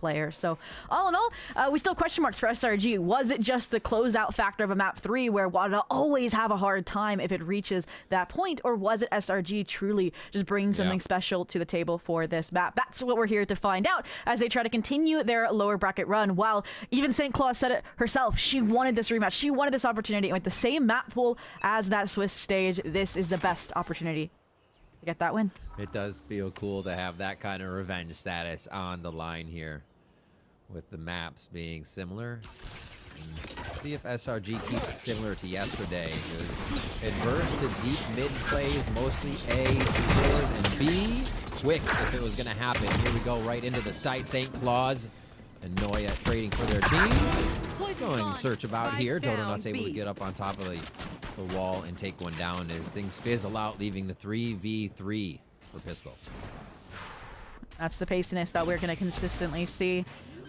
player. So all in all, we still have question marks for SRG. Was it just the closeout factor of a map 3 where WADA always have a hard time if it reaches that point, or was it SRG truly just bringing something special to the table for this map? That's what we're here to find out as they try to continue their lower bracket run, while even St. Claus said it herself. She wanted this rematch. She wanted this opportunity. And with the same map pool as that Swiss stage, this is the best opportunity to get that win. It does feel cool to have that kind of revenge status on the line here, with the maps being similar. Let's see if SRG keeps it similar to yesterday. It verts to deep mid plays, mostly A, floors, and B. Quick if it was going to happen. Here we go, right into the site. St. Claus and Noya trading for their teams. Going search about here. Dotonut's able to get up on top of the wall and take one down as things fizzle out, leaving the 3v3 for Pistol. That's the paciness that we're going to consistently see.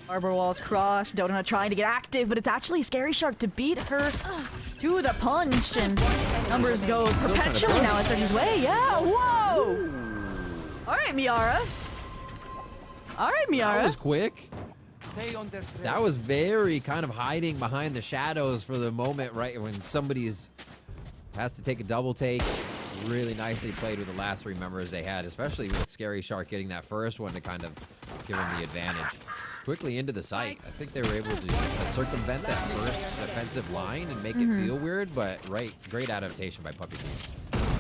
Arbor walls crossed. Donut trying to get active, but it's actually Scary Shark to beat her to the punch, and numbers go perpetually now SRG's way. Yeah, whoa! All right, Miara. All right, Miara. That was quick. That was very kind of hiding behind the shadows for the moment, right when somebody's has to take a double take. Really nicely played with the last 3 members they had, especially with Scary Shark getting that first one to kind of give him the advantage. Quickly into the site. I think they were able to circumvent that first defensive line and make it feel weird, but great adaptation by Puppy Thieves.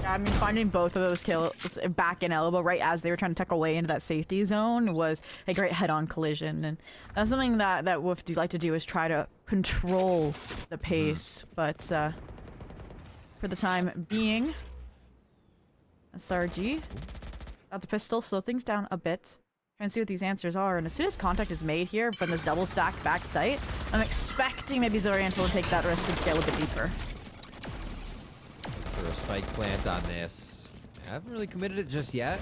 Yeah, I mean, finding both of those kills back in elbow right as they were trying to tuck away into that safety zone was a great head-on collision, and that's something that WOOF do like to do, is try to control the pace. But for the time being, SRG got the pistol, slow things down a bit. Trying to see what these answers are, and as soon as contact is made here from this double stacked back site, I'm expecting maybe Zorianto will take that risk and scale a bit deeper. For a spike plant on this. I haven't really committed it just yet.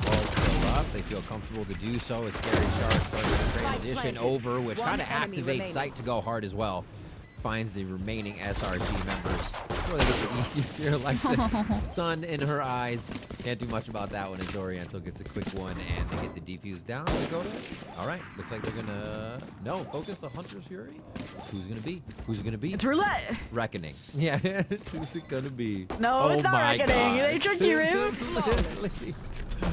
Ball's still up. They feel comfortable to do so as Scary Shark going to transition over, which kind of activates site to go hard as well. Finds the remaining SRG members. Before they get the defuse here, Alexis. Sun in her eyes. Can't do much about that one as Oriental gets a quick one and they get the defuse down. They go to it. Alright, looks like they're gonna focus the Hunter's Fury. Who's gonna be? Who's it gonna be? It's roulette! Reckoning. Yeah, who's it gonna be? No, it's not Reckoning. God. They tricked you, Literally.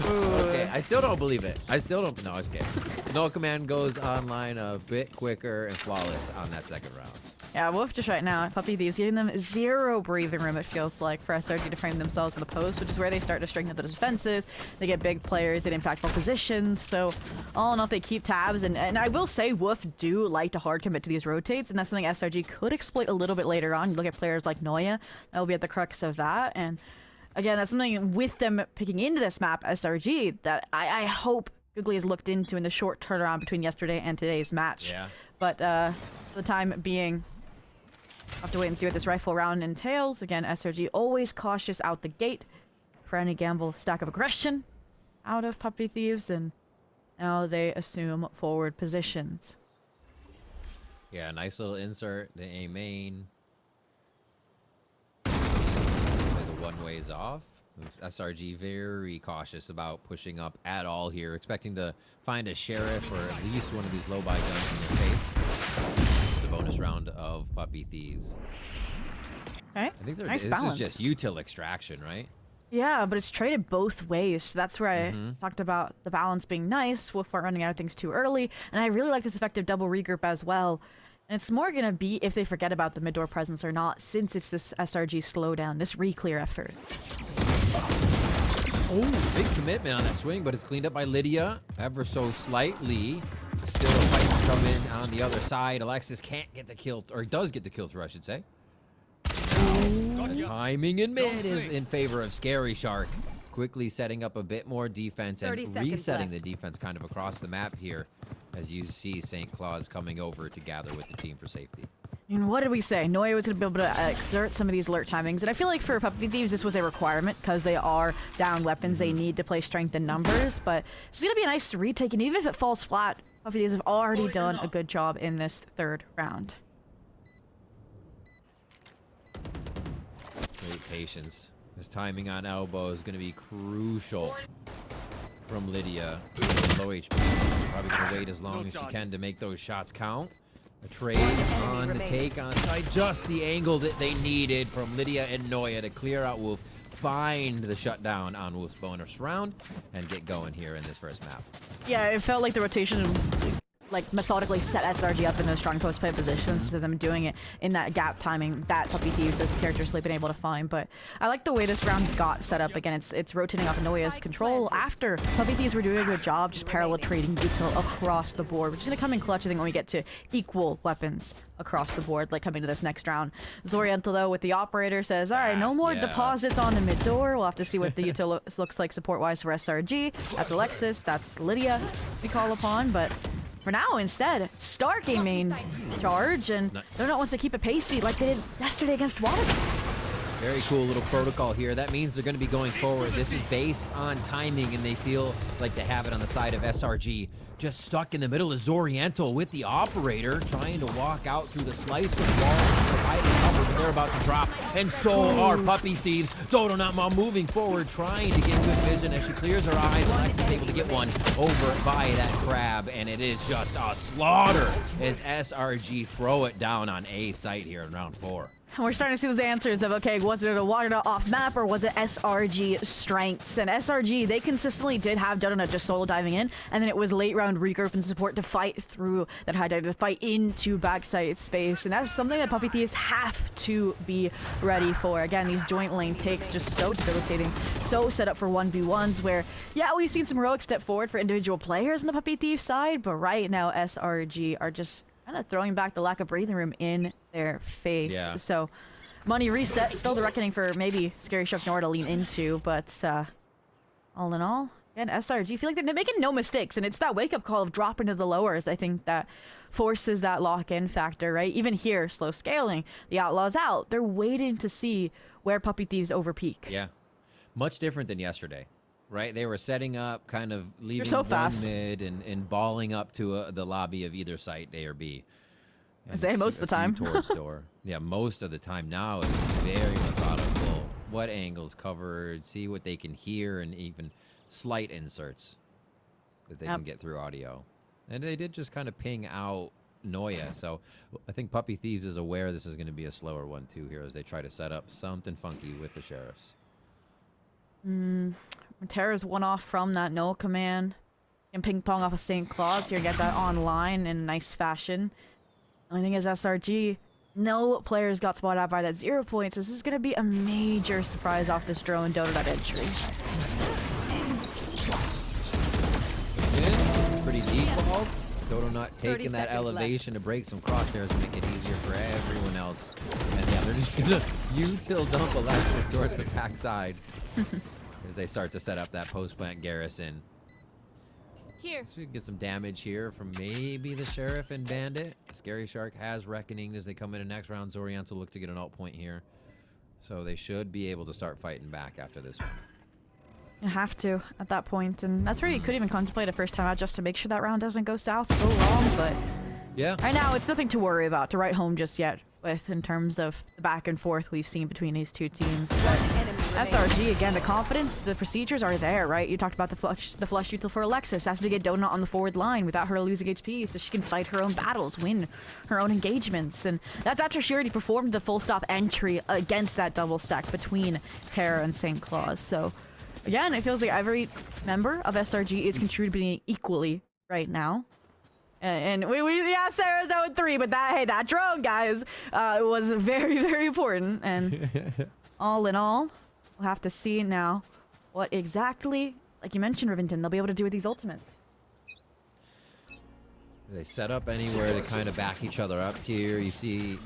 Okay, I still don't believe it. I still don't. No, I was kidding. No Command goes online a bit quicker and flawless on that second round. Yeah, WOOF just right now, Puppy Thieves giving them 0 breathing room, it feels like, for SRG to frame themselves in the post, which is where they start to strengthen the defenses. They get big players in impactful positions, so all in all, they keep tabs. And I will say, WOOF do like to hard commit to these rotates, and that's something SRG could exploit a little bit later on. You look at players like Noya, that will be at the crux of that. And again, that's something with them picking into this map, SRG, that I hope Googly has looked into in the short turnaround between yesterday and today's match. Yeah. But for the time being, I'll have to wait and see what this rifle round entails. Again, SRG always cautious out the gate for any gamble stack of aggression out of Puppy Thieves, and now they assume forward positions. Yeah, nice little insert. The A main. The one ways off. SRG very cautious about pushing up at all here, expecting to find a sheriff or at least one of these low buy guns in their face. The bonus round of Puppy Thieves. Okay. I think nice this balance. is just util extraction, right? Yeah, but it's traded both ways. So that's where I talked about the balance being nice. WOOF aren't running out of things too early, and I really like this effective double regroup as well. And it's more gonna be if they forget about the mid-door presence or not, since it's this SRG slowdown, this re-clear effort. Oh, big commitment on that swing, but it's cleaned up by Lydia ever so slightly. Still a fight to come in on the other side. Alexis can't get the kill, or does get the kill through, I should say. The timing in mid is in favor of Scary Shark. Quickly setting up a bit more defense and resetting the defense kind of across the map here as you see St. Claus coming over to gather with the team for safety. And what did we say? Noya was going to be able to exert some of these alert timings. And I feel like for Puppy Thieves, this was a requirement because they are down weapons. They need to play strength in numbers. But it's going to be a nice retake. And even if it falls flat, Puppy Thieves have already done a good job in this third round. Great patience. This timing on elbow is going to be crucial from Lydia. Low HP. Probably gonna wait as long as she can to make those shots count. A trade on the take on site. Just the angle that they needed from Lydia and Noya to clear out WOOF, find the shutdown on WOOF's bonus round, and get going here in this first map. Yeah, it felt like the rotation like methodically set SRG up in those strong post play positions to them doing it in that gap timing that Puppy Thieves, those characters, have been able to find. But I like the way this round got set up. Again, it's rotating off Noya's control after Puppy Thieves were doing a good job just parallel trading util across the board, which is going to come in clutch, I think, when we get to equal weapons across the board, like coming to this next round. Zoriental, though, with the operator, says, all right, no more deposits on the mid door. We'll have to see what the util looks like support-wise for SRG. That's Alexis, that's Lydia we call upon, but for now, instead, Stark a main charge, and Donut wants to keep it pacey like they did yesterday against WOOF. Very cool little protocol here. That means they're going to be going forward. This is based on timing, and they feel like they have it on the side of SRG. Just stuck in the middle of Zoriental with the operator, trying to walk out through the slice of wall, providing cover, but they're about to drop. And so are Puppy Thieves. Dodo not moving forward, trying to get good vision as she clears her eyes. Alexis is able to get one over by that crab, and it is just a slaughter as SRG throw it down on A site here in round 4. And we're starting to see those answers of, okay, was it a water off map or was it SRG strengths? And SRG, they consistently did have Donut just solo diving in, and then it was late round regroup and support to fight through that high dive, to fight into backside space. And that's something that Puppy Thieves have to be ready for. Again, these joint lane takes just so debilitating, so set up for 1v1s where, yeah, we've seen some heroic step forward for individual players on the Puppy Thieves side, but right now SRG are just kind of throwing back the lack of breathing room in their face. Yeah. So, money reset. Still the reckoning for maybe Scary Shark Nora to lean into, but all in all, again, SRG feel like they're making no mistakes, and it's that wake-up call of dropping to the lowers, I think, that forces that lock-in factor, right? Even here, slow scaling, the Outlaw's out. They're waiting to see where Puppy Thieves overpeak. Yeah. Much different than yesterday. Right, they were setting up, kind of leaving so one fast. mid and balling up to the lobby of either site, A or B. I say most of the time. Towards door. Yeah, most of the time now it's very methodical. What angles covered, see what they can hear, and even slight inserts that they can get through audio. And they did just kind of ping out Noya, so I think Puppy Thieves is aware this is going to be a slower one too here as they try to set up something funky with the sheriffs. Terra's one off from that null command. And ping pong off of St. Claus here, get that online in nice fashion. Only thing is SRG, no players got spotted out by that 0 points. This is going to be a major surprise off this drone Donut entry. Pretty default. Dodo not taking that elevation to break some crosshairs and make it easier for everyone else. And yeah, they're just going to util dump Alexis towards the backside. As they start to set up that post-plant garrison. Here. So we can get some damage here from maybe the Sheriff and Bandit. Scary Shark has Reckoning as they come into next round. Zoriental look to get an alt point here. So they should be able to start fighting back after this one. You have to at that point, and that's where you could even contemplate a first time out just to make sure that round doesn't go south, go wrong, but yeah, right now it's nothing to worry about, to write home just yet with in terms of the back and forth we've seen between these two teams. But SRG, again, the confidence, the procedures are there, right? You talked about the flush util for Alexis. That's to get Donut on the forward line without her losing HP so she can fight her own battles, win her own engagements. And that's after she already performed the full stop entry against that double stack between Terra and St. Claus. So again, it feels like every member of SRG is contributing equally right now. And we yeah, Sarah's 0-3, but that drone, guys, was very, very important. And all in all, we'll have to see now what exactly, like you mentioned, Rivington, they'll be able to do with these ultimates. They set up anywhere to kind of back each other up here. You see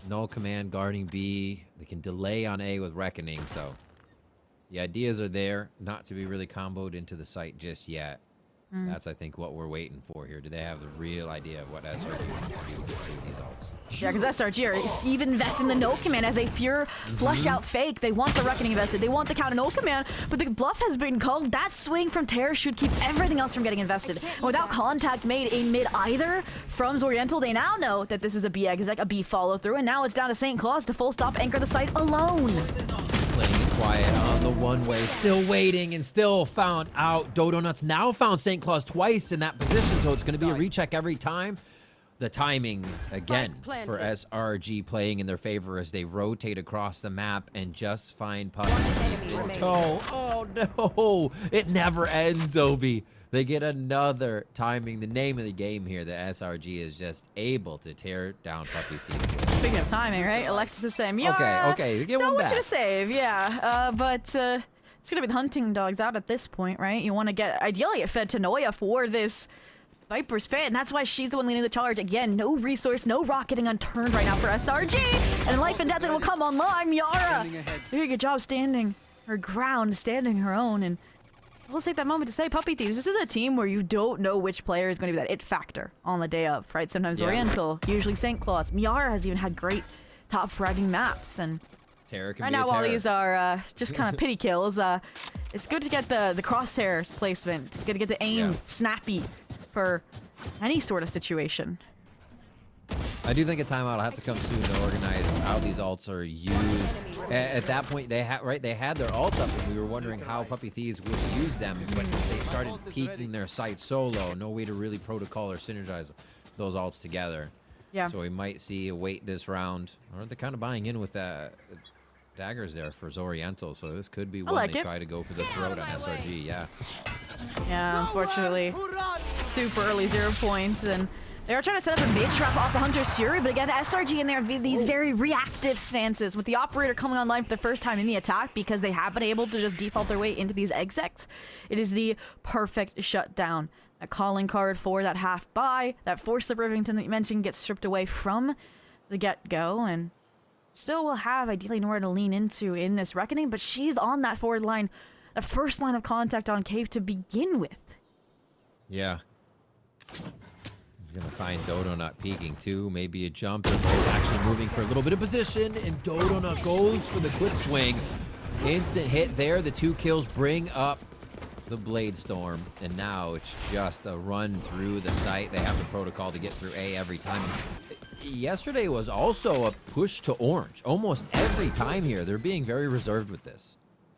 Null Command guarding B. They can delay on A with Reckoning, so the ideas are there, not to be really comboed into the site just yet. That's, I think, what we're waiting for here. Do they have the real idea of what SRG wants to do with these ults? Yeah, because SRG are even investing the no command as a pure flush out fake. They want the Reckoning invested. They want the counter no command, but the bluff has been called. That swing from Terra should keep everything else from getting invested. And without contact made in mid either from Zoriental, they now know that this is a B exec, a B follow through, and now it's down to St. Claus to full stop anchor the site alone. Playing quiet on the one-way, still waiting and still found out. Dodo Nuts now found St. Claus twice in that position, so it's going to be a recheck every time. The timing, again, for SRG playing in their favor as they rotate across the map and just find Puppy in tow. Oh, no. It never ends, Zobi. They get another timing. The name of the game here, the SRG is just able to tear down Puppy Thieves. Speaking of timing, right? Alexis is saying, yeah, okay, get don't one want back. you to save, yeah. But it's going to be the hunting dogs out at this point, right? You want to get, ideally, it fed to Noya for this Viper's Pit, and that's why she's the one leading the charge. Again, no resource, no rock getting unturned right now for SRG. And life and death that will come online. Miara, very good job standing her ground, standing her own. And we'll take that moment to say, Puppy Thieves, this is a team where you don't know which player is going to be that it factor on the day of, right? Sometimes Oriental, usually St. Claus. Miara has even had great top fragging maps. And right now, while these are just kind of pity kills, it's good to get the crosshair placement. Good to get the aim snappy for any sort of situation. I do think a timeout will have to come soon to organize how these ults are used. At that point, they had their ults up, and we were wondering how Puppy Thieves would use them, but they started peeking their sights so low. No way to really protocol or synergize those ults together. Yeah. So we might see a wait this round, or they're kind of buying in with daggers there for Zoriental. So this could be one they try to go for the throat on SRG. Yeah. Yeah, unfortunately, super early 0 points, and they were trying to set up a mid trap off the Hunter's Fury, but again, SRG in there, these very reactive stances with the operator coming online for the first time in the attack because they have been able to just default their way into these execs. It is the perfect shutdown. That calling card for that half buy, that force of Rivington that you mentioned gets stripped away from the get-go, and still will have ideally nowhere to lean into in this reckoning, but she's on that forward line, the first line of contact on Cave to begin with. Yeah. He's going to find Dodo Nut peeking too. Maybe a jump. They're both actually moving for a little bit of position, and Dodo Nut goes for the quick swing. Instant hit there. The 2 kills bring up the Blade Storm, and now it's just a run through the site. They have the protocol to get through A every time. Yesterday was also a push to orange. Almost every time here. They're being very reserved with this.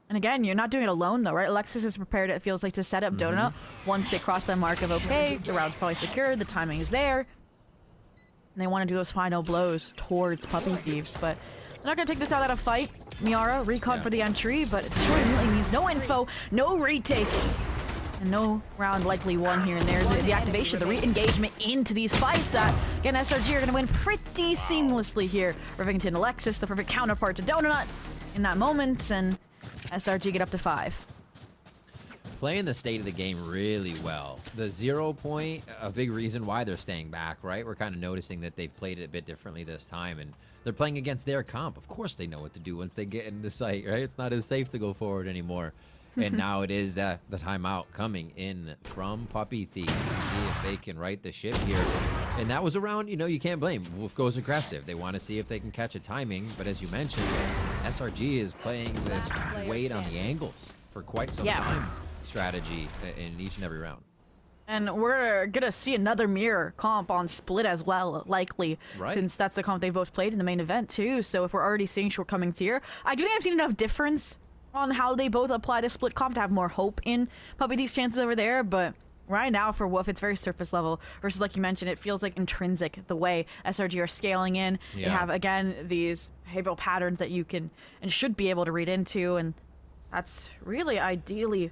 And again, you're not doing it alone, though, right? Alexis is prepared, it feels like, to set up Dodo Nut. Once they cross that mark of okay, the round's probably secured, the timing is there. And they want to do those final blows towards Puppy Thieves, but they're not going to take this out of fight. Miara, recon for the entry, but it sure immediately means no info, no retake, and no round likely won here. And there's the activation, the re-engagement into these fights that, again, SRG are going to win pretty seamlessly here. Rivington Alexis, the perfect counterpart to Dodo Nut in that moment, and SRG get up to 5. Playing the state of the game really well. The 0 point, a big reason why they're staying back, right? We're kind of noticing that they've played it a bit differently this time, and they're playing against their comp. Of course they know what to do once they get into sight, right? It's not as safe to go forward anymore. And now it is the timeout coming in from Puppy Thieves to see if they can right the ship here. And that was around, you can't blame. WOOF goes aggressive. They want to see if they can catch a timing. But as you mentioned, SRG is playing this wait on the angles for quite some time strategy in each and every round. And we're going to see another mirror comp on Split as well, likely, since that's the comp they both played in the main event, too. So if we're already seeing shortcomings here, I do think I've seen enough difference on how they both apply the Split comp to have more hope in Puppy Thieves' chances over there, but right now for WOOF, it's very surface level versus, like you mentioned, it feels like intrinsic the way SRG are scaling in. They have, again, these behavioral patterns that you can and should be able to read into, and that's really ideally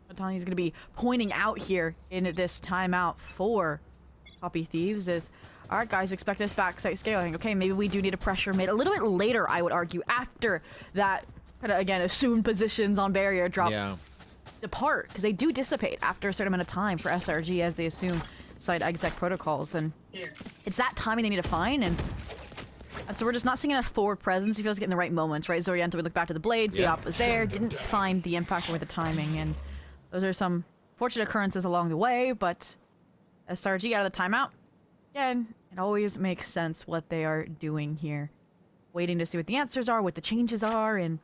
what Tony's going to be pointing out here in this timeout for Puppy Thieves is, all right, guys, expect this backside scaling. Okay, maybe we do need a pressure mid a little bit later, I would argue, after that kind of, again, assumed positions on barrier drop depart, because they do dissipate after a certain amount of time for SRG as they assume side exec protocols, and it's that timing they need to find, and so we're just not seeing enough forward presence. He feels like in the right moments, right? Zoriental would look back to the blade, Viop was there, didn't find the impact with the timing, and those are some fortunate occurrences along the way, but SRG out of the timeout, again, it always makes sense what they are doing here. Waiting to see what the answers are, what the changes are, and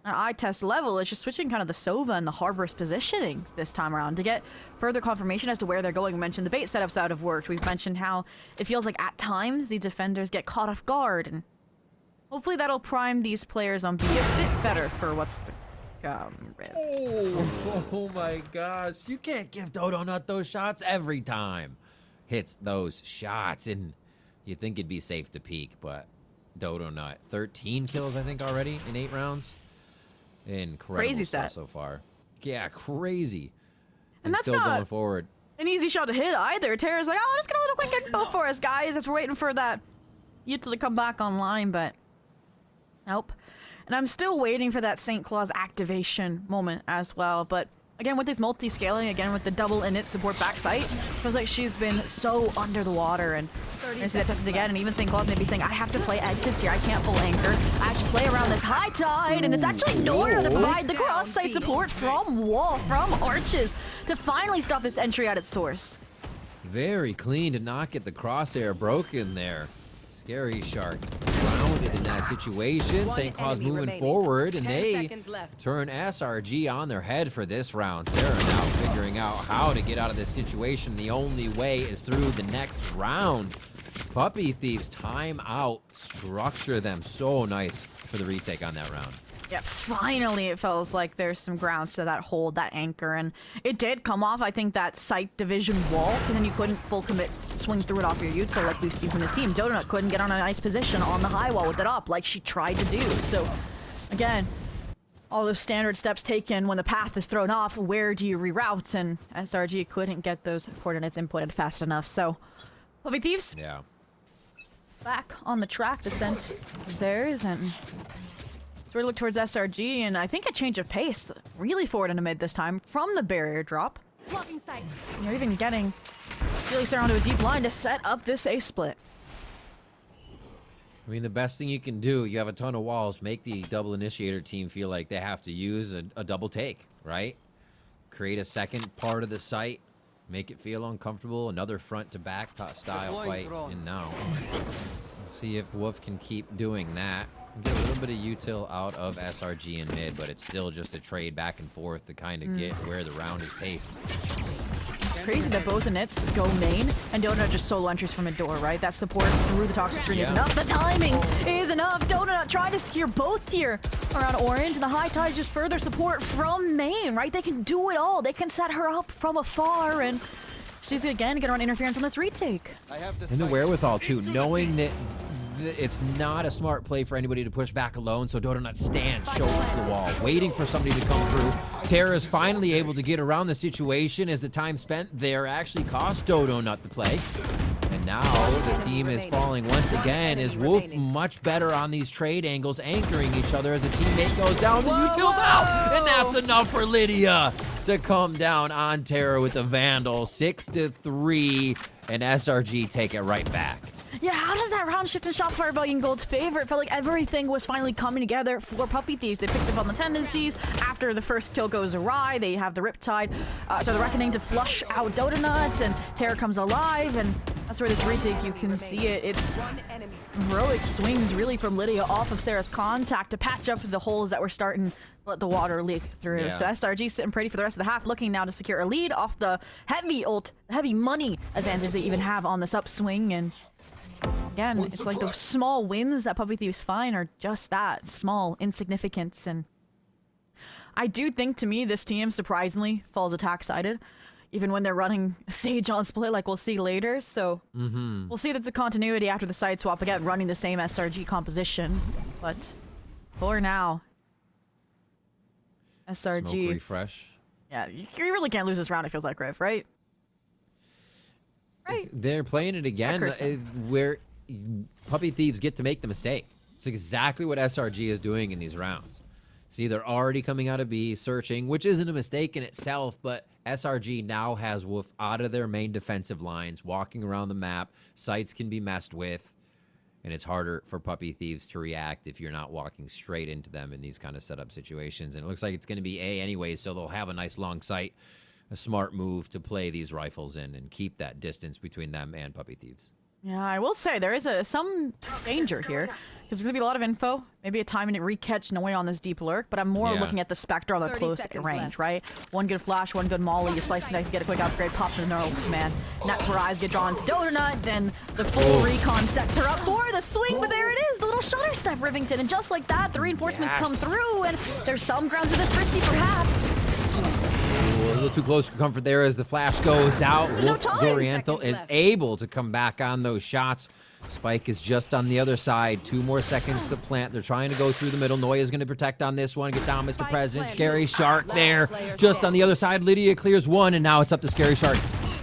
an eye test level is just switching kind of the Sova and the Harbor's positioning this time around to get further confirmation as to where they're going. We mentioned the bait setups out of work. We've mentioned how it feels like at times the defenders get caught off guard, and Hopefully that'll prime these players on be a bit better for what's to come. Oh my gosh. You can't give Dodonut those shots every time. Hits those shots, and you think it'd be safe to peek, but Dodonut, 13 kills, I think, already in 8 rounds. Incredible Crazy stuff stat. so far. Yeah, crazy. And that's still not going forward. an easy shot to hit either. Tara's like, oh, just get a little quick info for us, guys, as we're waiting for that util to come back online, but nope. And I'm still waiting for that St. Claus activation moment as well, but again, with this multi-scaling, again, with the double init support backside, feels like she's been so under the water, and I see that tested again, and even St. Claus may be saying, I have to play exits here, I can't full anchor, I have to play around this high tide, and it's actually Nora to provide the cross-site support from Wall, from Arches, to finally stop this entry at its source. Very clean to not get the crosshair broken there. Scary Shark grounded in that situation. St. Claus moving forward, and they turn SRG on their head for this round. Sarah now figuring out how to get out of this situation. The only way is through the next round. Puppy Thieves time out. Structure them so nice for the retake on that round. Yeah, finally it feels like there's some grounds to that hold, that anchor, and it did come off, I think, that site division wall, because then you couldn't full commit swing through it off your util like we've seen from this team. Dodonut couldn't get on a nice position on the high wall with it up like she tried to do. So, again, all those standard steps taken when the path is thrown off, where do you reroute? And SRG couldn't get those coordinates inputted fast enough. So, Puppy Thieves, yeah, back on the track, descent is theirs, and so we look towards SRG, and I think a change of pace, really forward into mid this time, from the barrier drop. Blocking sight. And you're even getting Felix there onto a deep line to set up this A split. I mean, the best thing you can do, you have a ton of walls, make the double initiator team feel like they have to use a double take, right? Create a second part of the site, make it feel uncomfortable, another front to back style fight, and now see if WOOF can keep doing that. Get a little bit of util out of SRG in mid, but it's still just a trade back and forth to kind of get where the round is paced. It's crazy that both inits go main and Donut just solo entries from a door, right? That support through the toxic screen is enough. The timing is enough. Donut trying to secure both here around orange, and the high tide just further support from main, right? They can do it all. They can set her up from afar, and she's again gonna run interference on this retake. And the wherewithal too, knowing that it's not a smart play for anybody to push back alone, so Dodonut stands shoulder to the wall, waiting for somebody to come through. Tara's finally able to get around the situation as the time spent there actually cost Dodonut the play. And now the team is falling once again as WOOF much better on these trade angles, anchoring each other as the teammate goes down. The util's out, and that's enough for Lydia to come down on Tara with the Vandal. 6-3, and SRG take it right back. Yeah, how does that round shift in Shopify Rebellion Gold's favor? It felt like everything was finally coming together for Puppy Thieves. They picked up on the tendencies. After the first kill goes awry, they have the Riptide, so the Reckoning to flush out Dodonut, and Terror comes alive, and that's where this retake, you can see it. It's heroic swings, really, from Lydia off of Sarah's contact to patch up the holes that were starting to let the water leak through. Yeah. So SRG sitting pretty for the rest of the half, looking now to secure a lead off the heavy money advantage they even have on this upswing, and again, it's like those small wins that Puppy Thieves find are just that, small insignificance. And I do think, to me, this team surprisingly falls attack-sided, even when they're running Sage on split, like we'll see later. So we'll see that's a continuity after the side swap, again, running the same SRG composition. But for now, SRG... Smoke refresh. Yeah, you really can't lose this round, it feels like, Riv, right? Right. They're playing it again where Puppy Thieves get to make the mistake. It's exactly what SRG is doing in these rounds. See, they're already coming out of B, searching, which isn't a mistake in itself, but SRG now has WOOF out of their main defensive lines, walking around the map. Sites can be messed with, and it's harder for Puppy Thieves to react if you're not walking straight into them in these kind of setup situations. And it looks like it's going to be A anyway, so they'll have a nice long sight. A smart move to play these rifles in and keep that distance between them and Puppy Thieves. Yeah, I will say there is some danger here, because there's going to be a lot of info, maybe a timing to re-catch Noe on this deep lurk, but I'm more looking at the Spectre on the close range, right? One good flash, one good molly, you slice and dice, get a quick upgrade, pop to the neural command. Net for eyes get drawn to Dodonut, then the full recon sets her up for the swing, but there it is, the little little shutter step, Rivington, and just like that, the reinforcements come through, and there's some grounds of this risky, perhaps. Ooh, a little too close for comfort there as the flash goes out. No Wolf time. Oriental is able to come back on those shots. Spike is just on the other side. 2 more seconds to plant. They're trying to go through the middle. Noya's going to protect on this one. Get down, Mr. President. Scary Shark there. Just on the other side. Lydia clears one, and now it's up to Scary Shark.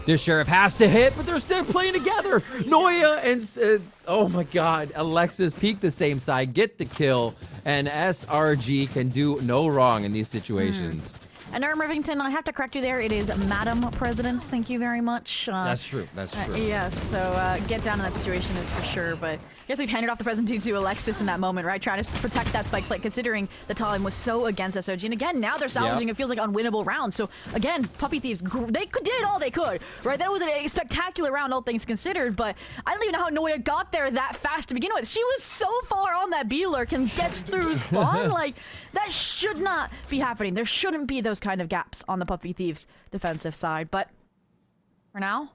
This Sheriff has to hit, but they're still playing together. Noya and, oh my God, Alexis peek the same side, get the kill, and SRG can do no wrong in these situations. And Rivington, I have to correct you there. It is Madam President. Thank you very much. That's true. That's true. Yes, so get down in that situation is for sure. But I guess we've handed off the presidency to Alexis in that moment, right? Trying to protect that spike plate, considering the time was so against SRG. And again, now they're salvaging. It feels like unwinnable round. So again, Puppy Thieves, they did all they could, right? That was a spectacular round, all things considered. But I don't even know how Noya got there that fast to begin with. She was so far on that B lurk and gets through spawn. Like, that should not be happening. There shouldn't be those kind of gaps on the Puppy Thieves defensive side. But for now,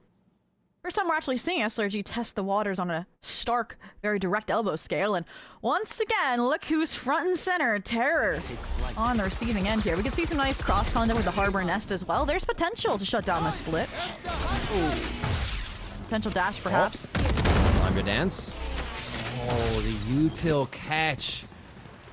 first time we're actually seeing SRG test the waters on a stark, very direct elbow scale. And once again, look who's front and center. Terror on the receiving end here. We can see some nice cross contact with the Harbor Nest as well. There's potential to shut down the split. Ooh. Potential dash, perhaps. Longer dance. Oh, the util catch.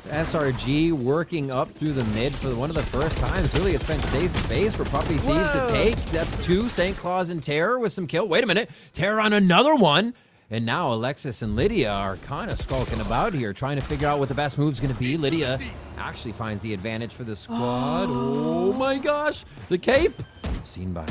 SRG working up through the mid for one of the first times. Really, it's been safe space for Puppy Thieves to take. That's 2. St. Claus and Terror with some kill. Wait a minute. Terror on another one. And now Alexis and Lydia are kind of skulking about here, trying to figure out what the best move's going to be. Lydia actually finds the advantage for the squad. Oh my gosh. The cape. Seen by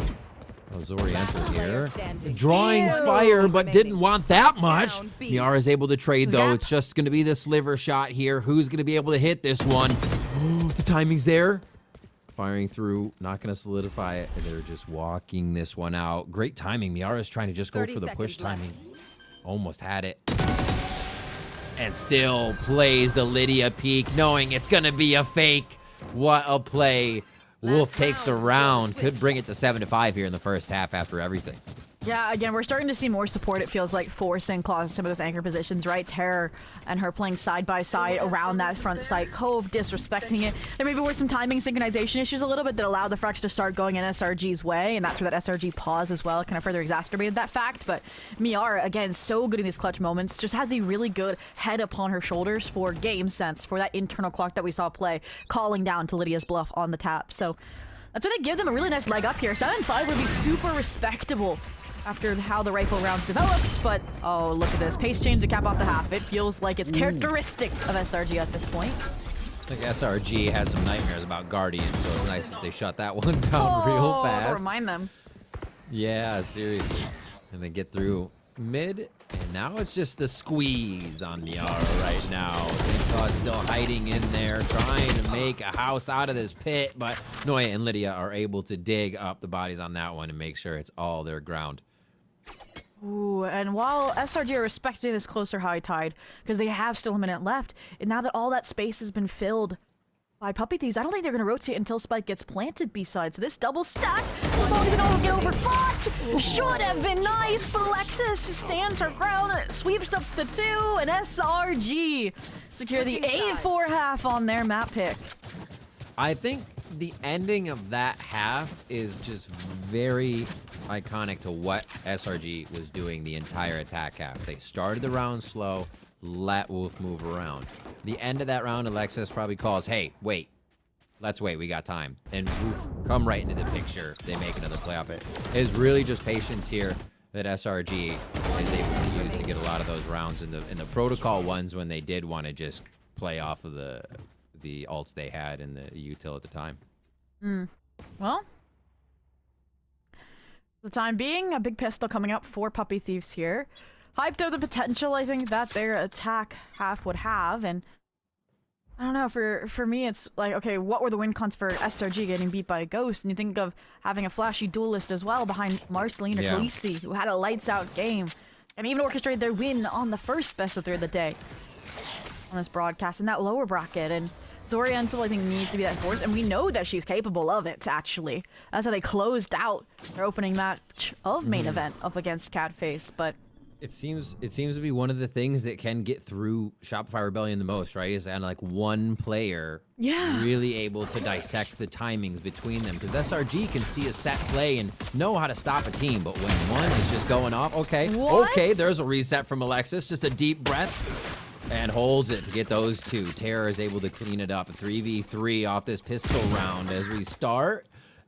Oriental here. Drawing fire, but didn't want that much. Miara is able to trade, though. It's just going to be the sliver shot here. Who's going to be able to hit this one? The timing's there. Firing through, not going to solidify it. They're just walking this one out. Great timing. Miara's trying to just go for the push timing. Almost had it. And still plays the Lydia peek, knowing it's going to be a fake. What a play. Wolf takes the round. Could bring it to 7-5 here in the first half after everything. Yeah, again, we're starting to see more support, it feels like, for St. Claus in some of those anchor positions, right? Terror and her playing side by side around that front site. Cove disrespecting it. There maybe were some timing synchronization issues a little bit that allowed the Frex to start going in SRG's way, and that's where that SRG pause as well kind of further exacerbated that fact. But Miara, again, so good in these clutch moments, just has the really good head upon her shoulders for game sense, for that internal clock that we saw play, calling down to Lydia's bluff on the tap. So that's going to give them a really nice leg up here. 7-5 would be super respectable after how the rifle rounds developed, but oh, look at this. Pace change to cap off the half. It feels like it's characteristic of SRG at this point. I think SRG has some nightmares about Guardian, so it's nice that they shut that one down real fast. Don't remind them. Yeah, seriously. And they get through mid, and now it's just the squeeze on Miara right now. St. Claus still hiding in there, trying to make a house out of this pit, but Noya and Lydia are able to dig up the bodies on that one and make sure it's all their ground. Ooh, and while SRG are respecting this closer high tide, because they have still a minute left, and now that all that space has been filled by Puppy Thieves, I don't think they're going to rotate until Spike gets planted B-side. So this double stack, as long as they don't get overfought, should have been nice, but Alexis just stands her ground, sweeps up the 2, and SRG secure the 8-4 half on their map pick. I think the ending of that half is just very iconic to what SRG was doing the entire attack half. They started the round slow, let Wolf move around. The end of that round, Alexis probably calls, hey, wait. Let's wait, we got time. And Wolf come right into the picture. They make another play off it. It's really just patience here that SRG is able to use to get a lot of those rounds in the protocol ones when they did want to just play off of the ults they had in the util at the time. Well, for the time being, a big pistol coming up for Puppy Thieves here. Hyped out the potential, I think, that their attack half would have, and I don't know, for me, it's like, okay, what were the win cons for SRG getting beat by a Ghost? And you think of having a flashy duelist as well behind Marceline or Khaleesi, who had a lights-out game, and even orchestrated their win on the first best of 3 of the day on this broadcast in that lower bracket. And Oriental, I think, needs to be that force, and we know that she's capable of it, actually. That's how they closed out their opening match of main event up against Catface, but It seems to be one of the things that can get through Shopify Rebellion the most, right? Is and like one player really able to dissect the timings between them. Because SRG can see a set play and know how to stop a team, but when one is just going off, okay, there's a reset from Alexis, just a deep breath, and holds it to get those two. Terror is able to clean it up. A 3v3 off this pistol round as we start.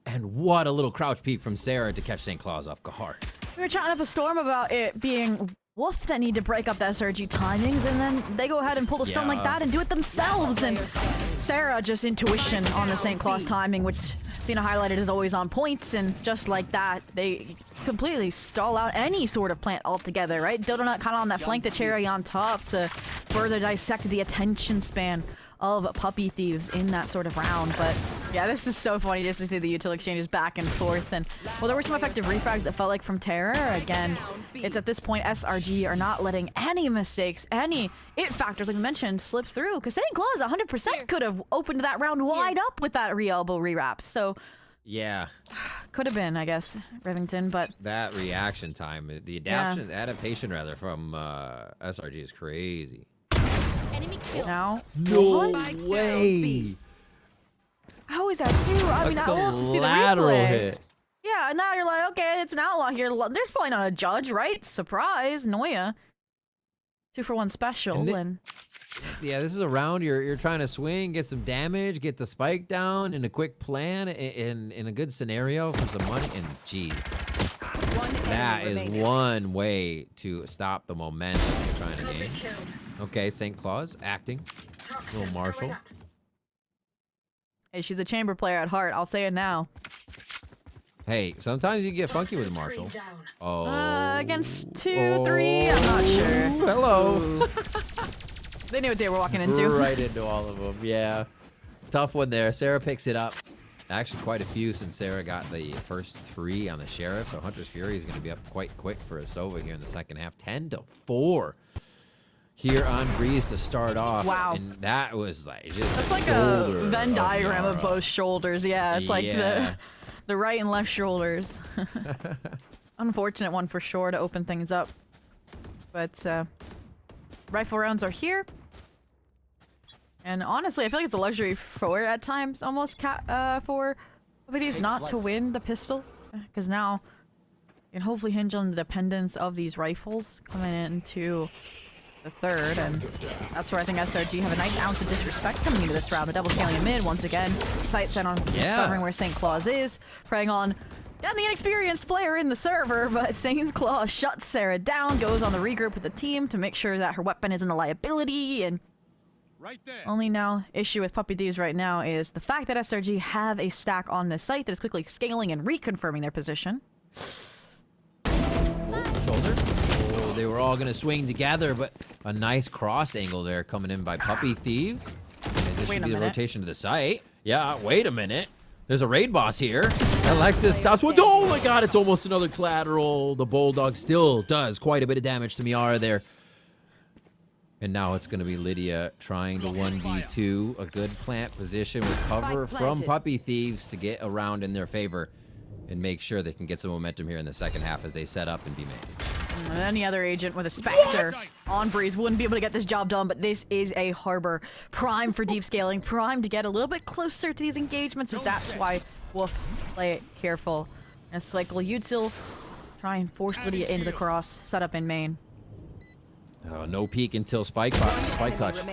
And what a little crouch peek from Sarah to catch St. Claus off guard. We were chatting up a storm about it being WOOF that need to break up the SRG timings, and then they go ahead and pull the stone like that and do it themselves. And Sarah, just intuition on the St. Claus timing, which Athena highlighted is always on point, and just like that, they completely stall out any sort of plant altogether, right? Dodonut kind of on that flank, the cherry on top to further dissect the attention span of Puppy Thieves in that sort of round. But yeah, this is so funny just to see the util exchanges back and forth. And well, there were some effective refrags that felt like from Terror. Again, it's at this point SRG are not letting any mistakes, any it factors like we mentioned slip through, because St. Claus 100% could have opened that round wide up with that re-elbow re-wrap. So yeah, could have been, I guess, Rivington, but that reaction time, the adaptation rather from SRG is crazy. Enemy kill. Now, no way. How is that too? I mean, we'll have to see the replay. Hit. Yeah, and now you're like, okay, it's an outlaw here. There's probably not a judge, right? Surprise, Noya. 2-for-1 special, and yeah, this is a round you're trying to swing, get some damage, get the spike down in a quick plan, in a good scenario for some money, and geez. That is one way to stop the momentum you're trying to gain. Okay, St. Claus acting. Little Marshall. Hey, she's a chamber player at heart. I'll say it now. Hey, sometimes you get funky with Marshall. Oh. Against 2, 3, I'm not sure. Hello. They knew what they were walking into. Right into all of them, yeah. Tough one there. Sarah picks it up. Actually, quite a few since Sarah got the first 3 on the Sheriff. So Hunter's Fury is going to be up quite quick for Asova here in the second half. 10-4 here on Breeze to start off. Wow. And that was like just that's like a Venn diagram of both shoulders. Yeah, it's like the right and left shoulders. Unfortunate one for sure to open things up. But rifle rounds are here. And honestly, I feel like it's a luxury for at times almost for these not to win the pistol, because now you can hopefully hinge on the dependence of these rifles coming into the third, and that's where I think SRG have a nice ounce of disrespect coming into this round. The double scaling mid once again, sight set on discovering where St. Claus is, preying on the inexperienced player in the server, but St. Claus shuts Sarah down, goes on the regroup with the team to make sure that her weapon isn't a liability, and right there. Only now issue with Puppy Thieves right now is the fact that SRG have a stack on this site that is quickly scaling and reconfirming their position. Shoulder. Oh, they were all going to swing together, but a nice cross angle there coming in by Puppy Thieves. And this should be the rotation to the site. Yeah, wait a minute. There's a raid boss here. Alexis stops one. Oh my god, it's almost another collateral. The Bulldog still does quite a bit of damage to Miara there. And now it's going to be Lydia trying to 1v2 a good plant position with cover from Puppy Thieves to get around in their favor and make sure they can get some momentum here in the second half as they set up and be made. Any other agent with a Spectre on Breeze wouldn't be able to get this job done, but this is a harbor prime for deep scaling, prime to get a little bit closer to these engagements, but that's why WOOF play it careful. And cycle util, try and force Lydia into the cross, set up in main. Oh, no peek until spike touch.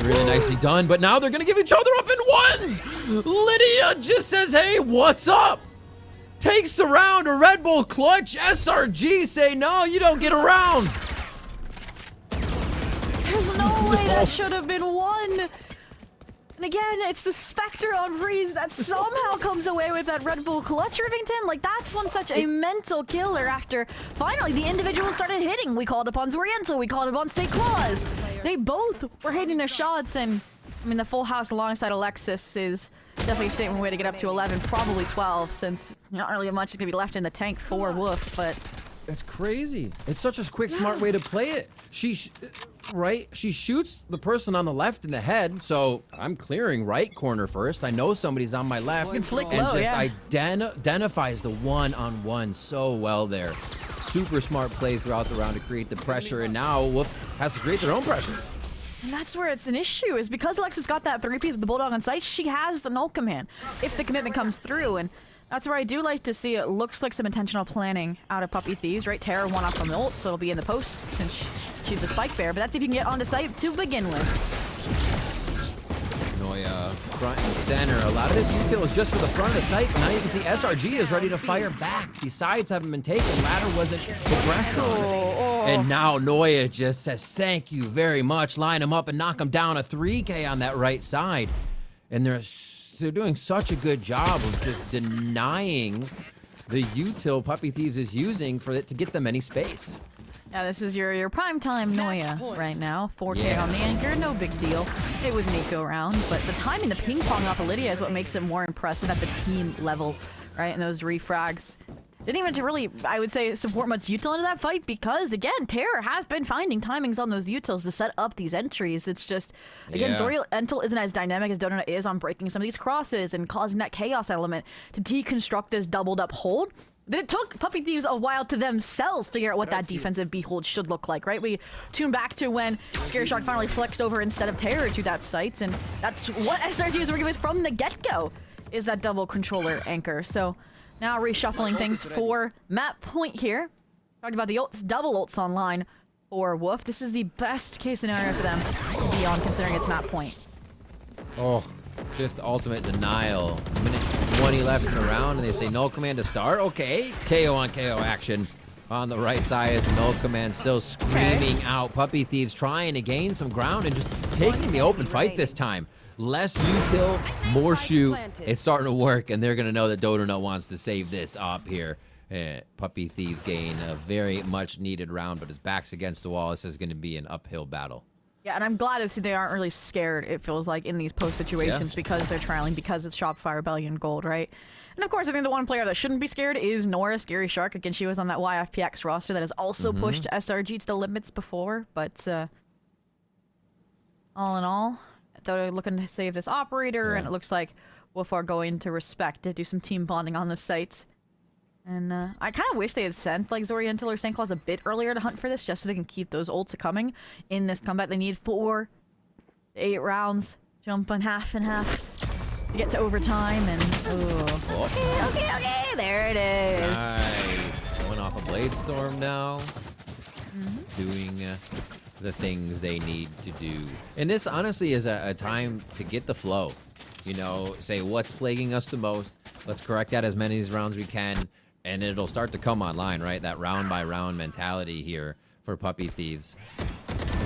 Really nicely done, but now they're going to give each other up in ones! Lydia just says, hey, what's up? Takes the round, a Red Bull clutch. SRG say, no, you don't get around. There's no way that should have been won. And again, it's the Spectre on Breeze that somehow comes away with that Red Bull clutch, Rivington. Like, that's one such a mental killer after finally the individuals started hitting. We called upon Zoriental, we called upon St. Claus. They both were hitting their shots, and I mean, the full house alongside Alexis is definitely a statement way to get up to 11, probably 12, since not really much is going to be left in the tank for WOOF, but... That's crazy. It's such a quick, smart way to play it. She shoots the person on the left in the head, so I'm clearing right corner first. I know somebody's on my left, and just identifies the one-on-one so well there. super smart play throughout the round to create the pressure, and now WOOF has to create their own pressure. And that's where it's an issue, is because Alexis got that 3-piece with the Bulldog on site, she has the null command if the commitment comes through. And that's where I do like to see it looks like some intentional planning out of Puppy Thieves, right? Terror one off from the ult, so it'll be in the post since she's the spike bearer. But that's if you can get onto site to begin with. Noya front and center. A lot of this util is just for the front of the site, but now you can see SRG is ready to fire back. These sides haven't been taken. Ladder wasn't progressed on. And now Noya just says, thank you very much. Line him up and knock him down. A 3K on that right side. And they're doing such a good job of just denying the util Puppy Thieves is using for it to get them any space. Yeah, this is your prime time Noya right now. 4K on the anchor, no big deal. It was an eco round, but the timing, the ping pong off of Lydia is what makes it more impressive at the team level, right? And those refrags didn't even to really, I would say, support much util into that fight because, again, Terror has been finding timings on those utils to set up these entries. It's just, again, Zoriental isn't as dynamic as Donut is on breaking some of these crosses and causing that chaos element to deconstruct this doubled up hold. But it took Puppy Thieves a while to themselves figure out what that defensive behold should look like, right? We tune back to when Scary Shark finally flexed over instead of Terror to that site, and that's what SRG is working with from the get-go, is that double controller anchor. So now reshuffling things for map point here. Talked about the ults, double ults online for WOOF. This is the best case scenario for them to be on, considering it's map point. Oh, just ultimate denial. Minute 20 left in the round, and they say null command to start. Okay, KO on KO action on the right side as null command still screaming out. Puppy Thieves trying to gain some ground and just taking the open fight this time. Less util, more shoot. It's starting to work, and they're going to know that Dodonut wants to save this up here. Puppy Thieves gain a very much needed round, but his back's against the wall. This is going to be an uphill battle. Yeah, and I'm glad to see they aren't really scared, it feels like, in these post situations because they're trailing, because it's Shopify Rebellion Gold, right? And of course, I think the one player that shouldn't be scared is Nora, Scary Shark. Again, she was on that YFPX roster that has also pushed SRG to the limits before, but all in all, they're looking to save this operator, and it looks like WOOF are going to respect to do some team bonding on the site. And I kind of wish they had sent like Zoriental or St. Claus a bit earlier to hunt for this, just so they can keep those ults coming in this comeback. They need 4 to 8 rounds, jumping half and half to get to overtime. And okay, there it is. Nice. Went off a Blade Storm now, doing the things they need to do. And this honestly is a time to get the flow. You know, say what's plaguing us the most. Let's correct that as many of these rounds we can. And it'll start to come online, right? That round-by-round mentality here for Puppy Thieves.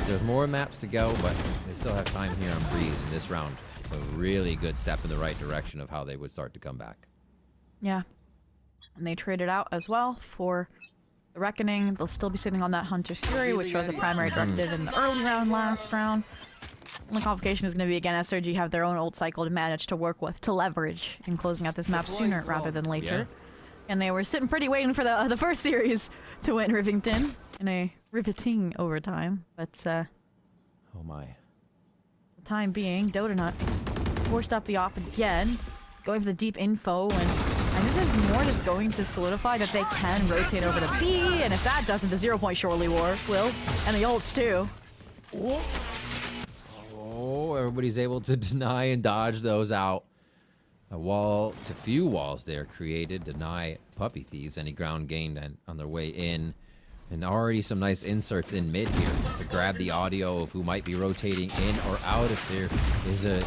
There's more maps to go, but they still have time here on Breeze in this round. A really good step in the right direction of how they would start to come back. Yeah. And they traded out as well for the Reckoning. They'll still be sitting on that Hunter's Fury, which was a primary directive in the early round last round. Only complication is going to be, again, SRG have their own ult cycle to manage to work with, to leverage in closing out this map sooner rather than later. Yeah. And they were sitting pretty waiting for the first series to win Rivington in a riveting overtime. But, oh my. The time being, Dodonut forced up the off again, going for the deep info, and I think this is more just going to solidify that they can rotate over to B, and if that doesn't, the 0-point Surely War will, and the ults too. Oh, everybody's able to deny and dodge those out. A wall to few walls there created, deny Puppy Thieves any ground gained on their way in. And already some nice inserts in mid here to grab the audio of who might be rotating in or out. If there is a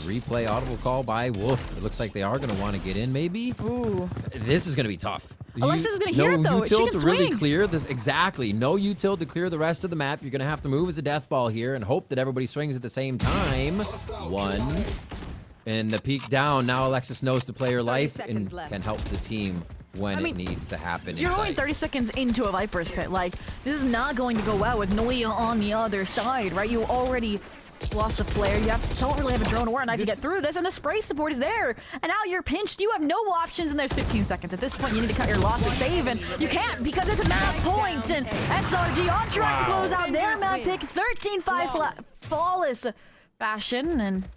replay audible call by WOOF, it looks like they are going to want to get in maybe. Ooh. This is going to be tough. Alexa's going to hear it though. No util to really clear this. Exactly. No util to clear the rest of the map. You're going to have to move as a death ball here and hope that everybody swings at the same time. 1. And the peek down, now Alexis knows to play her life and can help the team when it needs to happen. You're only 30 seconds into a Viper's Pit. Like, this is not going to go well with Noya on the other side, right? You already lost a flare. You don't really have a drone or a knife to get through this, and the spray support is there. And now you're pinched. You have no options, and there's 15 seconds. At this point, you need to cut your loss to save, and you can't because it's a map point. And SRG on track to close out their map pick. 13-5 flawless fashion, and